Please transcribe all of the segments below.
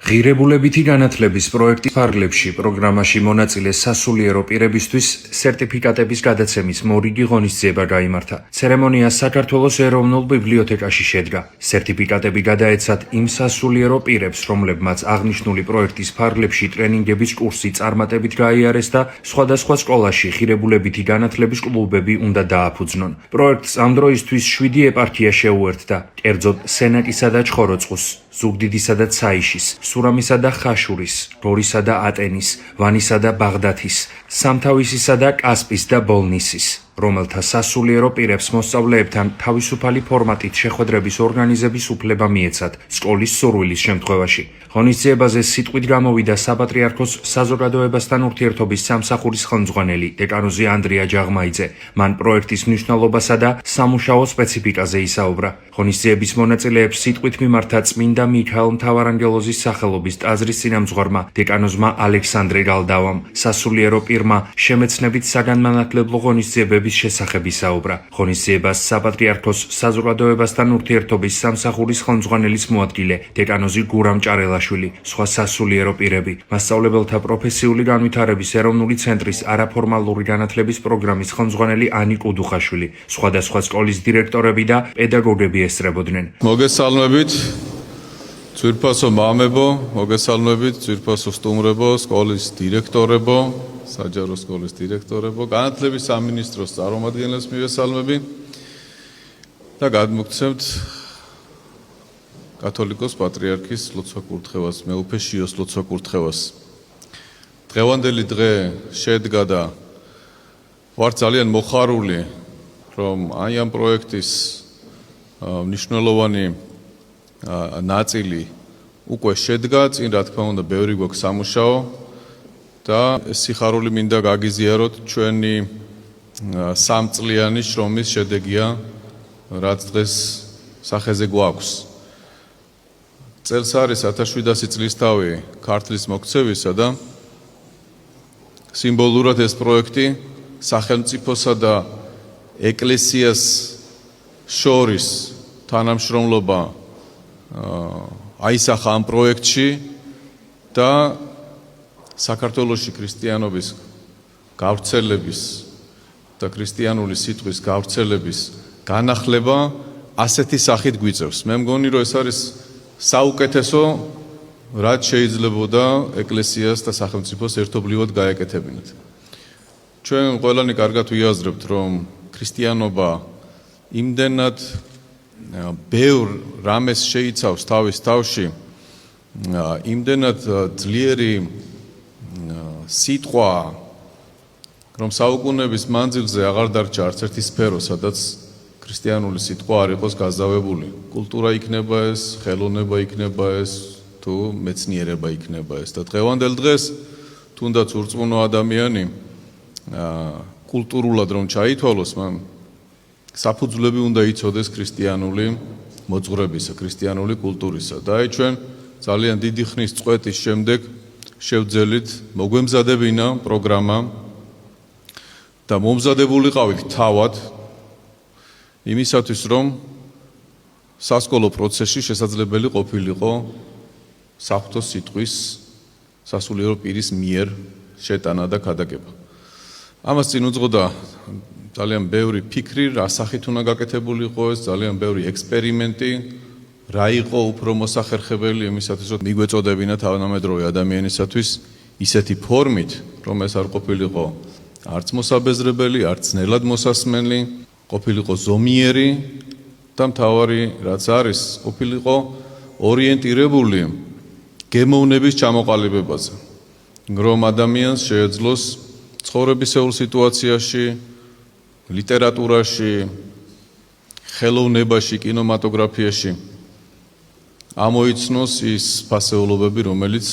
ღირებულებითი განათლების პროექტის ფარგლებში პროგრამაში მონაწილე სასულიერო პირებისთვის სერტიფიკატების გადაცემის მორიგი ღონისძიება გაიმართა. ცერემონია საქართველოს ეროვნულ ბიბლიოთეკაში შედგა. სერტიფიკატები გადაეცათ იმ სასულიერო პირებს, რომლებმაც აღნიშნული პროექტის ფარგლებში ტრენინგების კურსი წარმატებით გაიარეს და სხვადასხვა სკოლაში ღირებულებითი განათლების კლუბები უნდა დააფუძნონ. პროექტს ამ დროისთვის 7 ეპარქია შეუერთდა, კერძოდ სენაკისა და ჩხოროწყუს, ზუგდიდისა და ცაიშის, სურამისა და ხაშურის, გორისა და ატენის, ვანისა და ბაღდათის, სამთავისისა და კასპის და ბოლნისის, რომელთა სასულიერო პირებს მოსწავლეებთან თავისუფალი ფორმატით შეხვედრების ორგანიზების უფლება მიეცათ სკოლის სურვილის შემთხვევაში. ღონისძიებაზე სიტყვით გამოვიდა საპატრიარქოს საზოგადოებასთან ურთიერთობის სამსახურის ხელმძღვანელი დეკანოზი ანდრია ჯაღმაიძე. მან პროექტის მნიშვნელობასა და სამუშაო სპეციფიკაზე ისაუბრა. ღონისძიების მონაწილეებს სიტყვით მიმართა წმინდა მიქაელ მთავარანგელოზის სახელობის ტაძრის წინამძღვარმა დეკანოზმა ალექსანდრე გალდავამ. სასულიერო პირმა შემეცნებით საგანმანათლებლო ღონისძიებების შესახებ ისაუბრა. ღონისძიებას საპატრიარქოს საზოგადოებასთან ურთიერთობის სამსახურის ხელმძღვანელის მოადგილე დეკანოზი გურამ ჭარელაშვილი, სხვა სასულიერო პირები, მასწავლებელთა პროფესიული განვითარების ეროვნული ცენტრის არაფორმალური განათლების პროგრამის ხელმძღვანელი ანი კუდუხაშვილი, სხვადასხვა სკოლის დირექტორები და პედაგოგები ესწრებოდნენ. მოგესალმებით, ძვირფასო მამებო, მოგესალმებით, ძვირფასო სტუმრებო, სკოლის დირექტორებო, საჯარო სკოლის დირექტორებო, განათლების სამინისტროს წარმომადგენლებს მივესალმები და გადმოგცემთ კათოლიკოს პატრიარქის ლოცვა კურთხევას, მეუფე შიოს ლოცვა კურთხევას. დღევანდელი დღე შედგა და ვარ ძალიან მოხარული, რომ ამ პროექტის მნიშვნელოვანი ნაწილი უკვე შედგა, წინ რა თქმა უნდა ბევრი გვაქვს სამუშაო და სიხარული მინდა გაგიზიაროთ ჩვენი სამწლიანი შრომის შედეგია, რაც დღეს სახეზე გვაქვს. წელს არის 1700 წლისთავი ქართლის მოქცევისა და სიმბოლურად ეს პროექტი სახელმწიფოსა და ეკლესიას შორის თანამშრომლობა აისახა ამ პროექტში და საქართველოში ქრისტიანობის გავრცელების და ქრისტიანული სიტყვის გავრცელების განახლება ასეთი სახით გვიწევს. მე მგონი, რომ ეს არის საუკეთესო, რაც შეიძლებოდა ეკლესიას და სახელმწიფოს ერთობლივად გაეკეთებინათ. ჩვენ ყველანი კარგად ვიაზრებთ, რომ ქრისტიანობა იმდენად ბევრ რამეს შეიცავს თავის თავში, იმდენად ძლიერი სიტყვა, რომ საუკუნეების მანძილზე აღარ დარჩა არც ერთი სფერო, სადაც ქრისტიანული სიტყვა არ იყოს გაზავებული. კულტურა იქნება ეს, ხელოვნება იქნება ეს, თუ მეცნიერება იქნება ეს. და დღევანდელ დღეს, თუნდაც ურწმუნო ადამიანი კულტურულად რომ ჩაითვალოს, მან საფუძვლები უნდა იცოდეს ქრისტიანული მოძღვრებისა, ქრისტიანული კულტურისა. და აი ჩვენ ძალიან დიდი ხნის წვეთის შემდეგ შევძელით მოგვემზადებინა პროგრამა და მომზადებულიყავით თავად იმისათვის, რომ სასკოლო პროცესში შესაძლებელი ყოფილიყო საღვთო სიტყვის სასულიერო პირის მიერ შეტანა და ქადაგება. ამას წინ უძღოდა ძალიან ბევრი ფიქრი, რა სახით უნდა გაკეთებულიყო ეს, ძალიან ბევრი ექსპერიმენტი, რა იყო უფრო მოსახერხებელი იმისათვის, რომ მიგვეწოდებინა თანამედროვე ადამიანისათვის ისეთი ფორმით, რომ ეს არ ყოფილიყო არც მოსაბეზრებელი, არც ძნელად მოსასმენი, ყოფილიყო ზომიერი და მთავარი რაც არის, ყოფილიყო ორიენტირებული გემოვნების ჩამოყალიბებაზე, რომ ადამიანს შეეძლოს ცხოვრებისეულ სიტუაციაში, ლიტერატურაში, ხელოვნებაში, კინემატოგრაფიაში ამოიცნოს ის ფასეულობები, რომელიც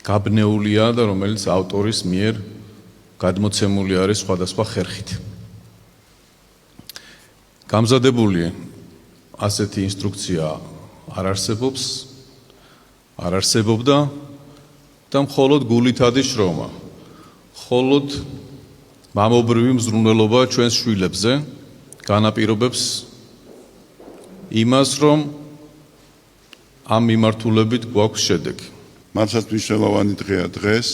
გაბნეულია და რომელიც ავტორის მიერ გადმოცემული არის სხვადასხვა ხერხით. გამზადებული ასეთი ინსტრუქცია არ არსებობდა და მხოლოდ გულითადი შრომა, მხოლოდ მამობრივი მზრუნველობა ჩვენს შვილებზე განაპირობებს იმას, რომ ამ მიმართულებით გვაქვს შედეგი. მართლაც მნიშვნელოვანი დღეა დღეს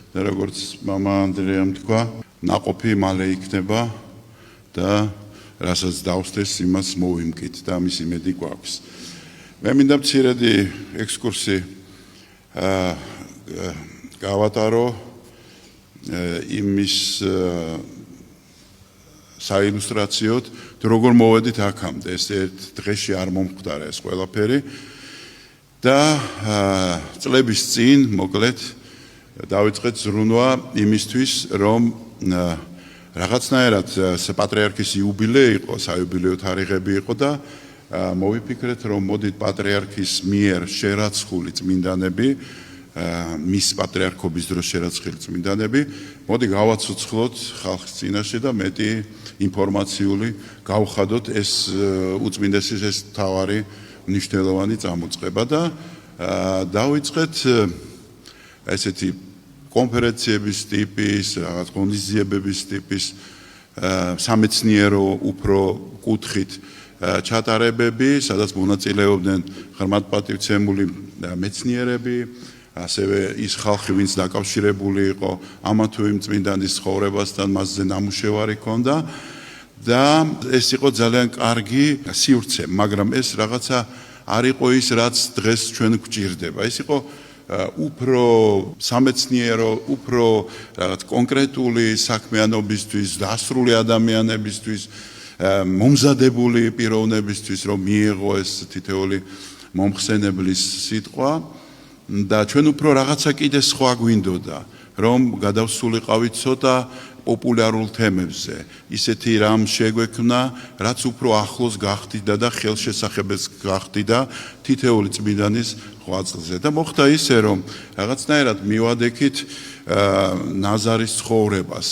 და როგორც მამა ანდრეამ თქვა, ნაყოფი მალე იქნება და რასაც დავსწრეს იმას მოვიმკით და ამის იმედი გვაქვს. მე მინდა მცირედი ექსკურსი გავატარო იმის საილუსტრაციოდ, როგორ მოვედით აქამდე, ეს ერთ დღეში არ მომხდარა ეს ყველაფერი და წლების წინ, მოკლედ, დავიწყეთ ზრუნვა იმისთვის, რომ რაღაცნაირად პატრიარქის იუბილეი იყო, საიუბილეო თარიღები იყო და მოვიფიქრეთ, რომ მოდით პატრიარქის მიერ შერაცხული წმინდანები, მის პატრიარქობის დროს შერაცხილი წმინდანები, მოდი გავაცოცხლოთ ხალხის წინაშე და მეტი ინფორმაციული გავხადოთ ეს უწმინდესის ეს თავარი მნიშვნელოვანი წამოწყება და დავიწყეთ ესეთი კონფერენციების ტიპის, რაღაც ღონისძიებების ტიპის სამეცნიერო უფრო კუთხით ჩატარებები, სადაც მონაწილეობდნენ ღრმადპატივცემული მეცნიერები, ასევე ის ხალხი, ვინც დაკავშირებული იყო ამა თუ იმ წმინდანის ცხოვრებასთან, მასზე ნამუშევარი ჰქონდა და ეს იყო ძალიან კარგი სივრცე, მაგრამ ეს რაღაცა არ იყო ის, რაც დღეს ჩვენ გვჭირდება. ეს იყო უფრო სამეცნიერო, უფრო რაღაც კონკრეტული საქმიანობისთვის, დასრული ადამიანებისთვის, მომზადებული პიროვნებისთვის, რომ მიიღო ეს თითოეული მომხსენებლის სიტყვა და ჩვენ უფრო რაღაცა კიდე სხვა გვინდოდა, რომ გადავსულიყავით ცოტა პოპულარულ თემებზე, ისეთი რამ შეგვექმნა, რაც უფრო ახლოს გახდიდა და ხელშესახებელს გახდიდა თითოეული წმინდანის ღვაწლზე და მოხდა ისე, რომ რაღაცნაირად მივადექით ნაზარის ცხოვრებას,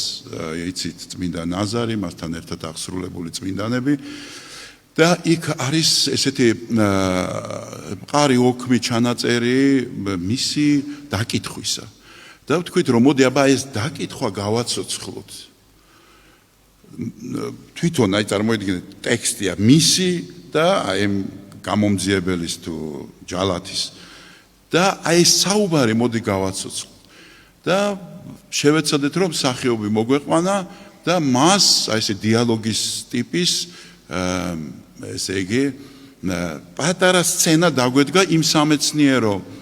იცით, წმინდა ნაზარი, მასთან ერთად აღსრულებული წმინდანები და იქ არის ესეთი მყარი ოქმი ჩანაწერი მისი დაკითხვისა. და ვთქვით, რომ მოდი აბა ეს დაკითხვა გავაცოცხლოთ. თვითონ აი წარმოიდგინეთ, ტექსტია მისი და აი გამომძიებელის თუ ჯალათის და აი საუბარი მოდი გავაცოცხლოთ. და შევეცადეთ, რომ სახეობი მოგვეყვანა და მას აი ესე დიალოგის ტიპის ესე იგი პატარა სცენა დაგვედგა იმ სამეცნიერო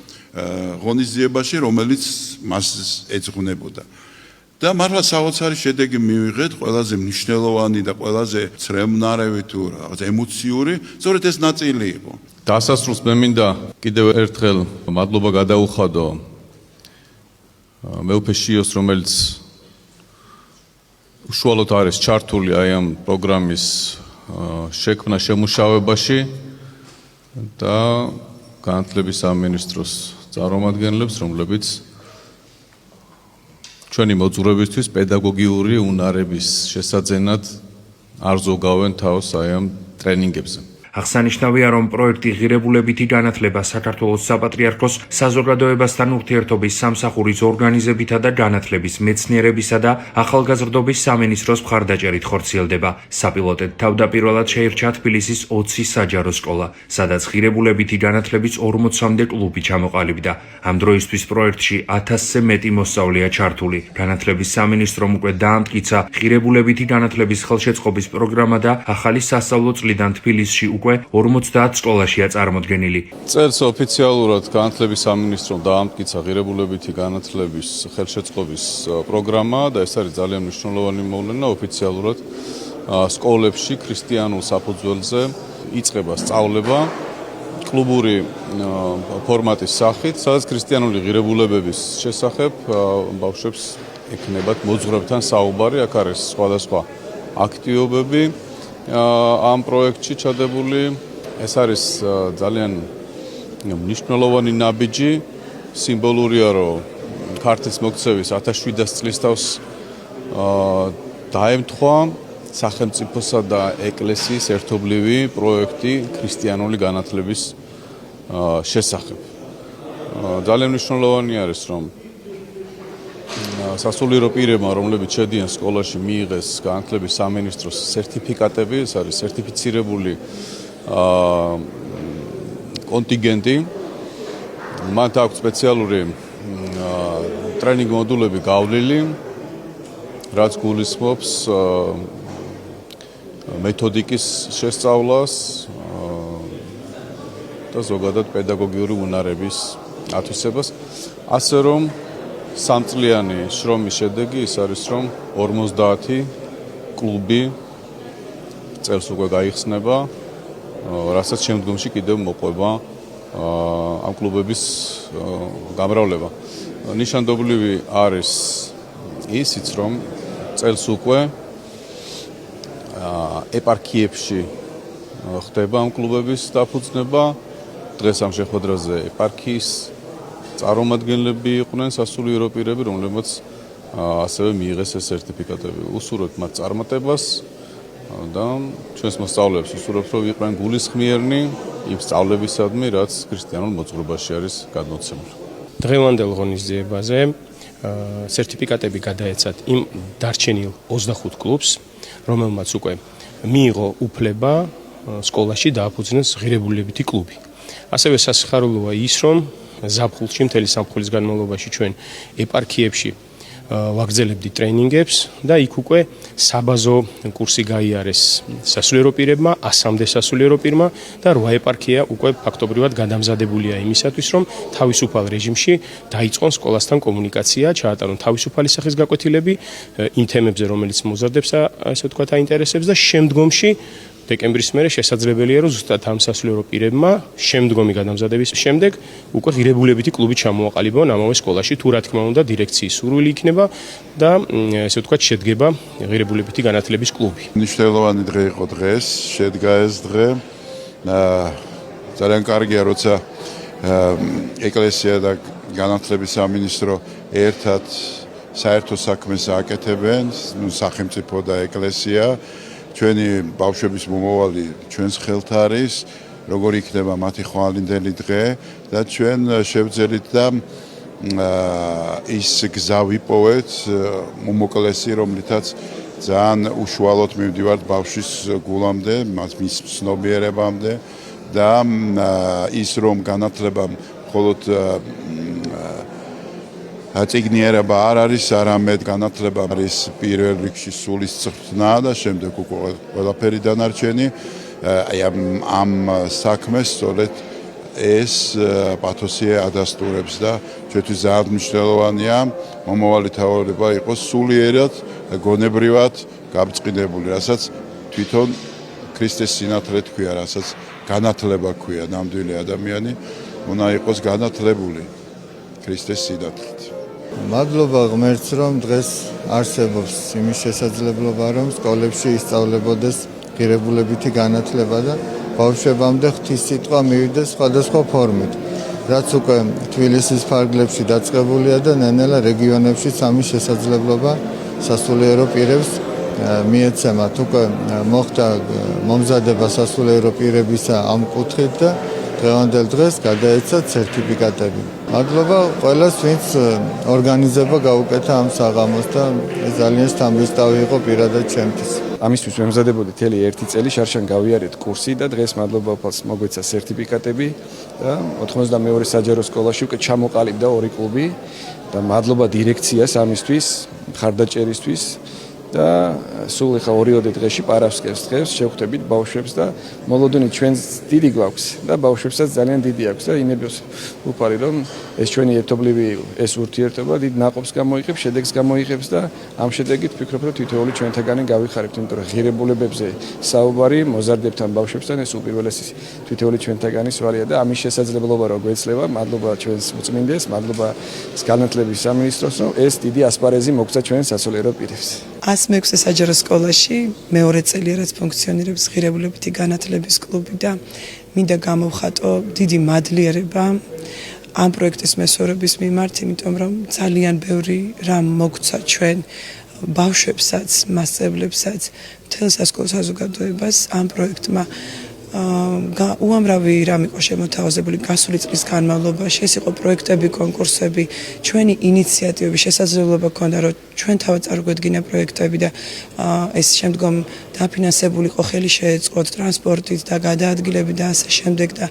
ღონისძიებაში, რომელიც მას ეძღვნებოდა. და მართლა საოცარი შედეგი მივიღეთ, ყველაზე მნიშვნელოვანი და ყველაზე ცრემლნარევი თუ რაღაც ემოციური, სწორედ ეს ნაწილი იყო. დასასრულს მე მინდა კიდევ ერთხელ მადლობა გადაუხადო მეუფე შიოს, რომელიც უშუალოდ არის ჩართული აი ამ პროგრამის შექმნა შემუშავებაში და განათლების სამინისტროს წარმომადგენლებს, რომლებიც ჩვენი მოძღვრებისთვის პედაგოგიური უნარების შესაძენად არ ზოგავენ თავს აი ამ ტრენინგებზე. აღსანიშნავია, რომ პროექტი ღირებულებითი განათლება საქართველოს საპატრიარქოს საზოგადოებასთან ურთიერთობის სამსახურის ორგანიზებითა და განათლების მეცნიერებისა და ახალგაზრდობის სამინისტროს მხარდაჭერით ხორციელდება. საპილოტედ თავდაპირველად შეირჩა თბილისის 20 საჯარო სკოლა, სადაც ღირებულებითი განათლების 40-მდე კლუბი ჩამოყალიბდა. ამ დროისთვის პროექტში 1000-ზე მეტი მოსწავლეა ჩართული. განათლების სამინისტრომ უკვე დაამტკიცა ღირებულებითი განათლების ხელშეწყობის პროგრამა და ახალი სასწავლო წლიდან თბილისში უკვე 50 სკოლაშია წარმოდგენილი. წელს ოფიციალურად განათლების სამინისტრომ დაამტკიცა ღირებულებითი განათლების ხელშეწყობის პროგრამა და ეს არის ძალიან მნიშვნელოვანი მოვლენა. ოფიციალურად სკოლებში ქრისტიანულ საფუძველზე იწყება სწავლება კლუბური ფორმატის სახით, სადაც ქრისტიანული ღირებულებების შესახებ ბავშვებს ექნებათ მოძღვრებთან საუბარი. აქ არის სხვადასხვა აქტივობები ამ პროექტში ჩადებული. ეს არის ძალიან მნიშვნელოვანი ნაბიჯი. სიმბოლურია, რომ ქართლის მოქცევის 1700 წლის თავს დაემთხვა სახელმწიფოსა და ეკლესიის ერთობლივი პროექტი ქრისტიანული განათლების შესახებ. ძალიან მნიშვნელოვანი არის, რომ სასულიერო პირებმა, რომლებიც შედიან სკოლაში, მიიღეს განათლების სამინისტროს სერტიფიკატები, ეს არის სერტიფიცირებული კონტინგენტი მათ აქვს სპეციალური ტრენინგ მოდულები გავლილი, რაც გულისხმობს მეთოდიკის შესწავლას და ზოგადად პედაგოგიური უნარების ათვისებას, ასე რომ სამწლიანი შრომის შედეგი ის არის, რომ 50 კლუბი წელს უკვე გაიხსნება, რასაც შემდგომში კიდევ მოყვება ამ კლუბების გამრავლება. ნიშანდობლივი არის ისიც, რომ წელს უკვე ეპარქიებში ხდება ამ კლუბების დაფუძნება. დღეს ამ შეხვედრაზე ეპარქიის წარმომადგენლები იყვნენ, სასულიერო პირები, რომლებმაც ასევე მიიღეს ეს სერტიფიკატები. უსურვებთ მათ წარმატებას და ჩვენს მოსწავლეებს უსურვებთ, რომ იყვნენ გულისხმიერნი იმ სწავლებისადმი, რაც ქრისტიანულ მოძღვრებაში არის გადმოცემული. დღევანდელ ღონისძიებაზე სერტიფიკატები გადაეცათ იმ დარჩენილ 25 კლუბს, რომელმაც უკვე მიიღო უფლება სკოლაში დააფუძნეს ღირებულებითი კლუბი. ასევე სასიხარულოა ის, რომ ზაფხულში მთელი ზაფხულის განმავლობაში ჩვენ ეპარქიებში ვაგრძელებდი ტრენინგებს და იქ უკვე საბაზო კურსი გაიარეს სასულიერო პირებმა, 100-მდე სასულიერო პირმა და 8 ეპარქია უკვე ფაქტობრივად გადამზადებულია იმისათვის, რომ თავისუფალ რეჟიმში დაიწყონ სკოლასთან კომუნიკაცია, ჩაატარონ თავისუფალი სახის გაკვეთილები იმ თემებზე, რომელიც მოზარდებს, ასე ვთქვათ, აინტერესებს და შემდგომში დეკემბრის მერე შესაძლებელია, რომ ზუსტად ამ სასულიერო პირებმა შემდგომი გადამზადების შემდეგ უკვე ღირებულებითი კლუბი ჩამოაყალიბონ ამავე სკოლაში, თუ რა თქმა უნდა დირექციის სურვილი იქნება და ესე ვთქვათ შედგება ღირებულებითი განათლების კლუბი. მნიშვნელოვანი დღე იყო დღეს, შედგა ეს დღე. ძალიან კარგია, როცა ეკლესია და განათლების სამინისტრო ერთად საერთო საქმეს აკეთებენ, სახელმწიფო და ეკლესია. ჩვენი ბავშვების მომავალი ჩვენს ხელთ არის, როგორ იქნება მათი ხვალინდელი დღე და ჩვენ შევძელით და ის გზა ვიპოვეთ უმოკლესი, რომლითაც ძალიან უშუალოდ მივდივართ ბავშვის გულამდე, მის ცნობიერებამდე და ის რომ განათლება მხოლოდ წიგნიერება არ არის, არამედ განათლება არის პირველ რიგში სულის წვრთნა და შემდეგ უკვე ყველაფერი დანარჩენი. აი ამ საქმეს სწორედ ეს პათოსი ადასტურებს და ჩვენთვის ძალიან მნიშვნელოვანია მომავალი თავრობა იყოს სულიერად და გონებრივად გაბწყინებული, რასაც თვითონ ქრისტეს სინათლე თქვია, რასაც განათლება ქვია, ნამდვილი ადამიანი უნდა იყოს განათლებული ქრისტეს სინათლით. მადლობა ღმერთს, რომ დღეს არსებობს იმის შესაძლებლობა, რომ სკოლებში ისწავლებოდეს ღირებულებითი განათლება და ბავშვებამდე ღვთისმსიტყვა მივიდეს სხვადასხვა ფორმით, რაც უკვე თბილისის ფარგლებში დაწყებულია და ნელ-ნელა რეგიონებში ამის შესაძლებლობა სასულიერო პირებს მიეცემათ. უკვე მოხდა მომზადება სასულიერო პირებისა ამ კუთხით და დღევანდელ დღეს გადაეცათ სერტიფიკატები. მადლობა ყველას, ვინც ორგანიზება გაუკეთა ამ საღამოს და ძალიან სტამბისტავი იყო პირადად ჩემთვის. ამისთვის ვემზადებოდი მთელი 1 წელი, შარშან გავიარეთ კურსი და დღეს მადლობა უფალს მოგვეცა სერტიფიკატები და 92 საჯარო სკოლაში უკვე ჩამოყალიბდა 2 კლუბი და მადლობა დირექციას ამისთვის, მხარდაჭერისთვის და სულ ხა 2 დღეში პარასკევს დღეს შევხვდებით ბავშვებს და მოლოდონი ჩვენს დიდი გვაქვს და ბავშვებსაც ძალიან დიდი აქვს და ინებოს უფალი რომ ეს ჩვენი ერთობლივი ეს ურთიერთობა დიდ ნაყოფს გამოიღებს, შედეგს გამოიღებს და ამ შედეგით ვფიქრობ რომ თითოეული ჩვენთაგანი გავიხარებთ, იმიტომ რომ ღირებულებებზე საუბარი მოზარდებთან ბავშვებთან ეს უპირველესი თითოეული ჩვენთაგანის ვალია და ამის შესაძლებლობა რო გვეცლება, მადლობა ჩვენს მოწმინდეს, მადლობა განათლების სამინისტროს, რომ ეს დიდი ასპარეზი მოგცა ჩვენ სასულიერო პირებს. 106 საჯარო სკოლაში მეორე წელია რაც ფუნქციონირებს ღირებულებითი განათლების კლუბი და მინდა გამოვხატო დიდი მადლიერება ამ პროექტის მესვერების მიმართ, იმიტომ რომ ძალიან ბევრი რამ მოგცა ჩვენ ბავშვებსაც, მასწავლებლებსაც, მთელ სასკოლო საზოგადოებას ამ პროექტმა უამრავი რამ იყო შემოთავაზებული გასული წლის განმავლობაში. ეს იყო პროექტები, კონკურსები, ჩვენი ინიციატივები, შესაძლებლობა ჰქონდა, რომ ჩვენ თავად წარგვედგინა პროექტები და ეს შემდგომ დაფინანსებული იყო, ხელი შეეწყოთ ტრანსპორტით და გადაადგილებით და ასე შემდეგ და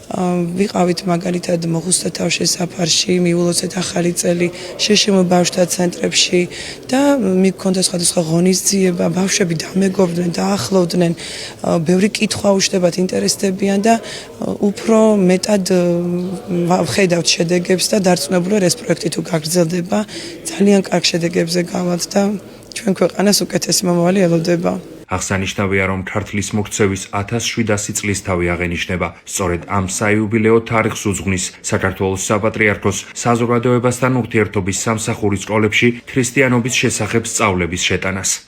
ვიყავით მაგალითად მოხუცთა თავშესაფარში, მიულოცეთ ახალი წელი, შეშემო ბავშვთა ცენტრებში და მიგქონდა სხვადასხვა ღონისძიება, ბავშვები დამეგობრდნენ, დაახლოვდნენ, ბევრი კითხვა უშვებათ, ინტერესდებიან და უფრო მეტად ვხედავთ შედეგებს და დარწმუნებული ვარ, ეს პროექტი თუ გაგრძელდება, ძალიან კარგ შედეგებზე გავალთ და ჩვენ ქვეყანას უკეთესი მომავალი ელოდება. აღსანიშნავია, რომ ქართლის მოქცევის 1700 წლისთავი აღენიშნება. სწორედ ამ საიუბილეო თარიღს უძღვნის საქართველოს საპატრიარქოს საზოგადოებასთან ურთიერთობის სამსახურის სკოლებში ქრისტიანობის შესახებ სწავლების შეტანას.